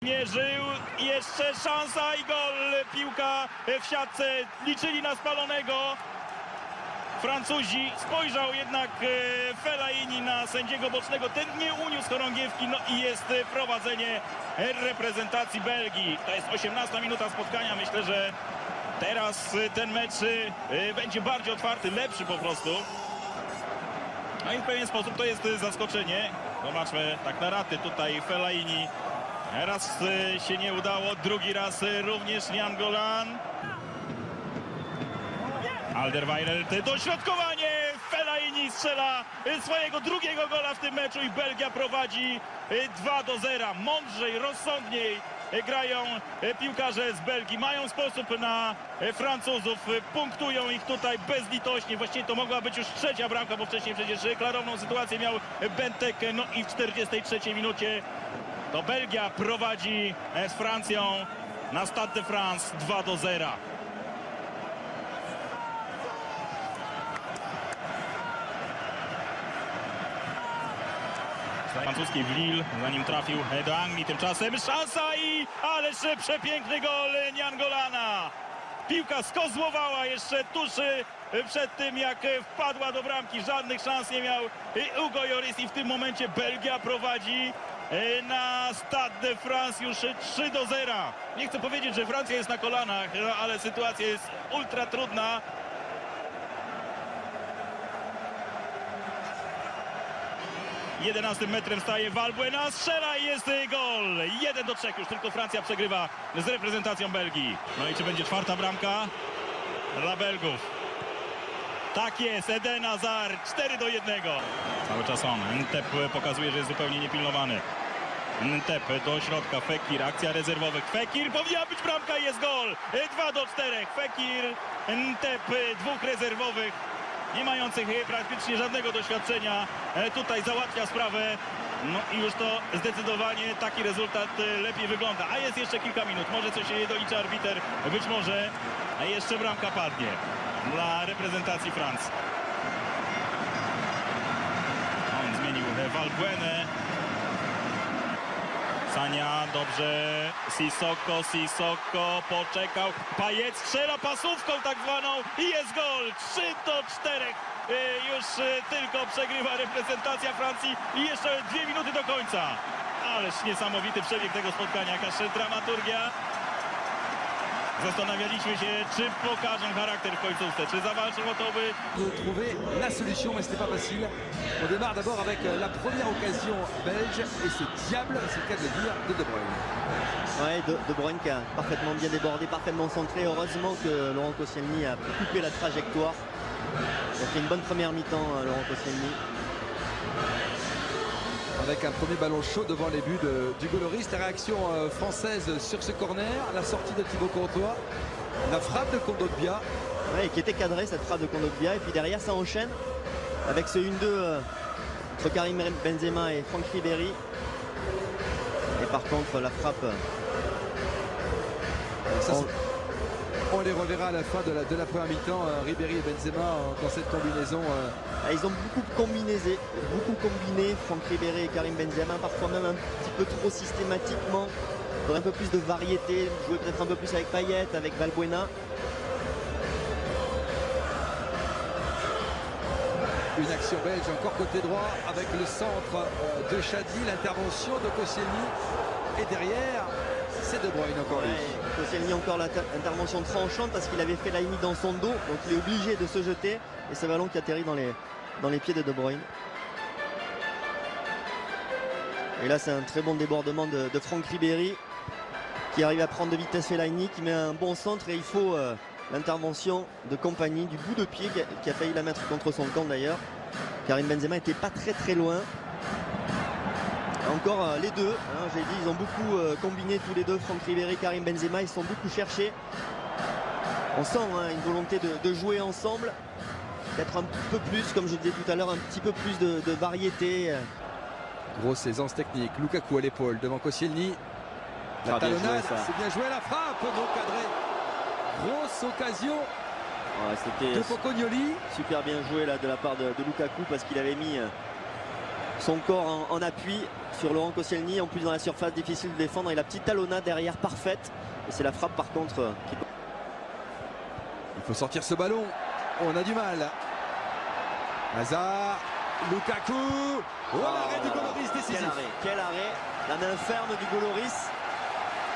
Mierzył, jeszcze szansa i gol, piłka w siatce, liczyli na spalonego. Francuzi, spojrzał jednak Fellaini na sędziego bocznego, ten nie uniósł chorągiewki, no i jest prowadzenie reprezentacji Belgii. To jest 18 minuta spotkania, myślę, że teraz ten mecz będzie bardziej otwarty, lepszy po prostu. No i w pewien sposób to jest zaskoczenie. Zobaczmy tak na raty tutaj Fellaini. Raz się nie udało, drugi raz również Nainggolan. Alderweireld, dośrodkowanie, Fellaini strzela swojego drugiego gola w tym meczu i Belgia prowadzi 2-0. Mądrzej, rozsądniej grają piłkarze z Belgii, mają sposób na Francuzów, punktują ich tutaj bezlitośnie. Właściwie to mogła być już trzecia bramka, bo wcześniej przecież klarowną sytuację miał Benteke. No i w 43 minucie to Belgia prowadzi z Francją na Stade de France 2-0. Francuski w Lille, zanim trafił do Anglii, tymczasem szansa i ależ przepiękny gol Nainggolana. Piłka skozłowała jeszcze tuż przed tym, jak wpadła do bramki. Żadnych szans nie miał Hugo Lloris i w tym momencie Belgia prowadzi na Stade de France już 3-0. Nie chcę powiedzieć, że Francja jest na kolanach, no, ale sytuacja jest ultra trudna. 11 metrem staje Valbuena, strzela i jest gol. 1-3, już tylko Francja przegrywa z reprezentacją Belgii. No i czy będzie czwarta bramka dla Belgów? Tak jest, Eden Hazard, 4-1. Cały czas on, Ntep pokazuje, że jest zupełnie niepilnowany. Ntep do środka, Fekir, akcja rezerwowych, Fekir, powinna być bramka, jest gol. 2-4, Fekir, Ntep, dwóch rezerwowych, nie mających praktycznie żadnego doświadczenia, tutaj załatwia sprawę. No i już to zdecydowanie taki rezultat lepiej wygląda. A jest jeszcze kilka minut, może coś się doliczy arbiter, być może jeszcze bramka padnie dla reprezentacji Francji. On zmienił Valbuenę. Sania, dobrze, Sissoko poczekał, Payet strzela pasówką tak zwaną i jest gol, 3-4. Już tylko przegrywa reprezentacja Francji i jeszcze 2 minuty do końca. Ależ niesamowity przebieg tego spotkania, jakaż dramaturgia. Zastanawialiśmy się, czy pokażą charakter w końcówce, czy zawalczą o to, by trouver la solution, mais c'était pas facile. On démarre d'abord avec la première occasion belge et ce diable, c'est le cas de le dire, de De Bruyne. Ouais, de Bruyne qui a parfaitement bien débordé, parfaitement centré. Heureusement que Laurent Koscielny a pu couper la trajectoire. Il a fait une bonne première mi-temps, Laurent Koscielny. Avec un premier ballon chaud devant les buts d'Hugo Lloris. La réaction française sur ce corner, la sortie de Thibaut Courtois, la frappe de Kondogbia. Ouais, qui était cadrée cette frappe de Kondogbia. Et puis derrière, ça enchaîne avec ce 1-2 entre Karim Benzema et Franck Ribéry. Et par contre, la frappe... Ça, on les reverra à la fin de la première mi-temps, Ribéry et Benzema dans cette combinaison. Ils ont beaucoup combiné, Franck Ribéry et Karim Benzema, parfois même un petit peu trop systématiquement. Il faudrait un peu plus de variété, jouer peut-être un peu plus avec Payet, avec Valbuena. Une action belge encore côté droit avec le centre de Chadi, l'intervention de Koscielny. Et derrière, c'est De Bruyne encore lui. Ouais, Koscielny encore l'intervention tranchante parce qu'il avait fait la limite dans son dos. Donc il est obligé de se jeter. Et ce ballon qui atterrit dans les pieds de De Bruyne. Et là c'est un très bon débordement de Franck Ribéry qui arrive à prendre de vitesse Fellaini, qui met un bon centre et il faut l'intervention de Compagnie du bout de pied qui a failli la mettre contre son camp d'ailleurs. Karim Benzema n'était pas très loin. Encore les deux, hein, j'ai dit, ils ont beaucoup combiné tous les deux, Franck Ribéry, Karim Benzema, ils sont beaucoup cherchés. On sent une volonté de jouer ensemble, d'être un peu plus, comme je disais tout à l'heure, un petit peu plus de variété. Grosse aisance technique, Lukaku à l'épaule devant Koscielny. La talonnade, c'est bien joué, la frappe, non cadré. Grosse occasion de Pocognoli. Super bien joué là de la part de Lukaku parce qu'il avait mis son corps en appui sur Laurent Koscielny. En plus dans la surface, difficile de défendre. Et la petite talonnade derrière parfaite. Et c'est la frappe par contre qui... Il faut sortir ce ballon. On a du mal. Hazard, Lukaku. Oh, l'arrêt du Goloris décisif. Quel arrêt. La main ferme du Goloris.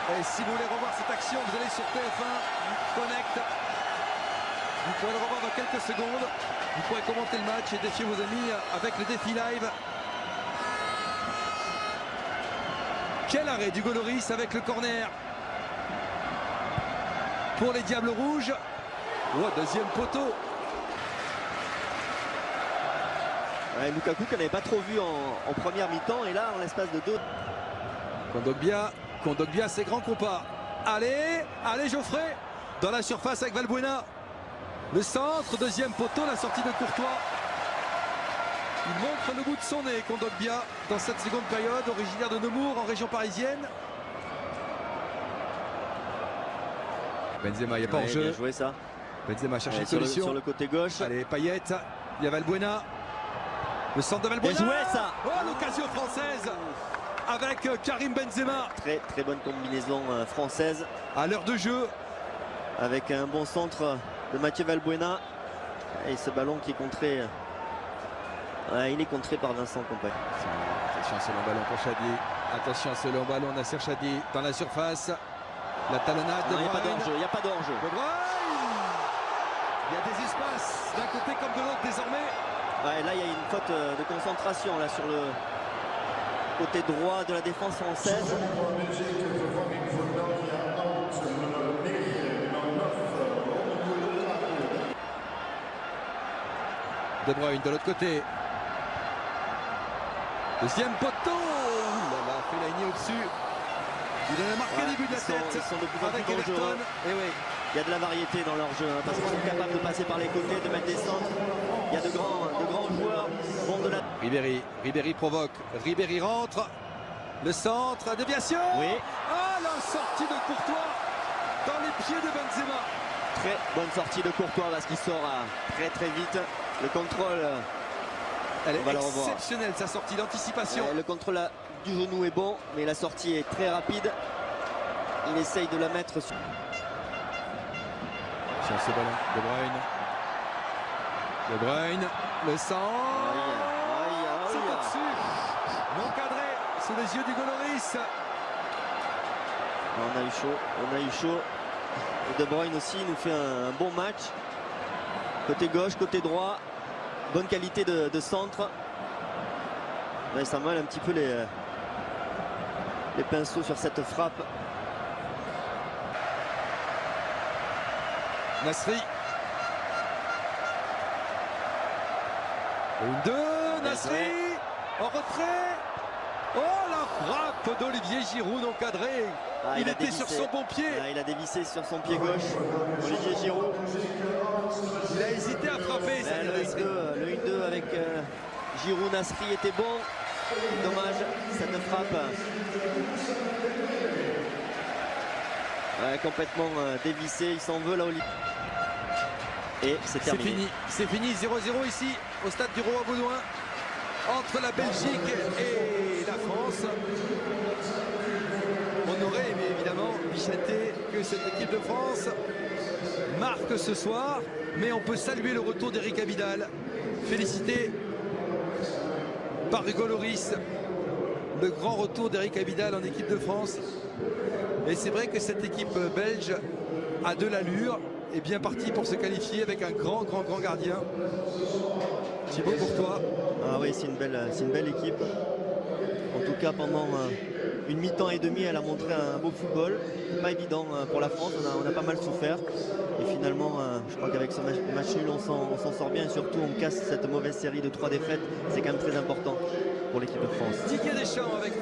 Et si vous voulez revoir cette action, vous allez sur TF1 Connect. Vous pourrez le revoir dans quelques secondes. Vous pourrez commenter le match et défier vos amis avec le défi live. Quel arrêt du Goloris avec le corner pour les Diables Rouges. Oh, deuxième poteau. Ouais, Lukaku qu'on n'avait pas trop vu en première mi-temps. Et là, en l'espace de deux. Kondogbia, c'est grand compas. Allez Geoffrey. Dans la surface avec Valbuena. Le centre, deuxième poteau, la sortie de Courtois. Il montre le bout de son nez, Kondogbia, dans cette seconde période, originaire de Nemours, en région parisienne. Benzema, il n'y a pas en jeu. Bien joué ça. Benzema cherche une sur solution. Sur le côté gauche. Allez, Payet, il y a Valbuena. Le centre de Valbuena. Bien joué ça. Oh, l'occasion française avec Karim Benzema. Très bonne combinaison française. À l'heure de jeu. Avec un bon centre de Mathieu Valbuena. Et ce ballon qui est contré. Il est contré par Vincent Kompany. Attention à ce long ballon pour Chadli. Attention à ce long ballon, Nasser Chadli dans la surface. La talonnade de Il n'y a pas Bruyne. d'enjeu, il n'y a pas d'enjeu. De Bruyne. Il y a des espaces d'un côté comme de l'autre désormais. Ouais, là il y a une faute de concentration là sur le côté droit de la défense française. De Bruyne de l'autre côté. Deuxième poteau. Ouh là là, Fellaini au-dessus. Il en a marqué début de la tête. Ils sont de plus en avec plus dangereux. Everton. Et oui, il y a de la variété dans leur jeu parce qu'ils sont capables de passer par les côtés, de mettre des centres. Il y a de grands joueurs. Bon de la... Ribéry provoque. Ribéry rentre. Le centre, déviation. Oui. Ah, la sortie de Courtois dans les pieds de Benzema. Très bonne sortie de Courtois parce qu'il sort très vite. Le contrôle, Elle on va est le revoir. exceptionnelle sa sortie, l'anticipation. Le contrôle du genou est bon, mais la sortie est très rapide. Il essaye de la mettre sur... Sur ce ballon, De Bruyne, le centre. C'est au-dessus. Non cadré sous les yeux du Goloris. On a eu chaud. Et De Bruyne aussi nous fait un bon match. Côté gauche, côté droit. Bonne qualité de centre. Ouais, ça mêle un petit peu les pinceaux sur cette frappe. Nasri. Une, deux, Nasri. En retrait. Oh, la frappe d'Olivier Giroud non cadré. Il était dévissé. sur son bon pied. Il a dévissé sur son pied gauche. Olivier Giroud. Il a hésité à frapper. Le 1-2 avec Giroud, Nasri était bon. Dommage, cette frappe. Complètement dévissé. Il s'en veut là, Olivier. Et c'est terminé. C'est fini. 0-0 ici au stade du Roi-Baudouin entre la Belgique et la France. On aurait aimé évidemment, Bichaté, que cette équipe de France marque ce soir, mais on peut saluer le retour d'Eric Abidal. Félicité par Hugo Lloris, le grand retour d'Eric Abidal en équipe de France. Et c'est vrai que cette équipe belge a de l'allure, est bien partie pour se qualifier avec un grand gardien. Thibaut Courtois. Ah oui, c'est une belle équipe. En tout cas, pendant une mi-temps et demie, elle a montré un beau football. Pas évident pour la France, on a pas mal souffert. Et finalement, je crois qu'avec ce match nul, on s'en sort bien. Et surtout, on casse cette mauvaise série de 3 défaites. C'est quand même très important pour l'équipe de France. Didier Deschamps avec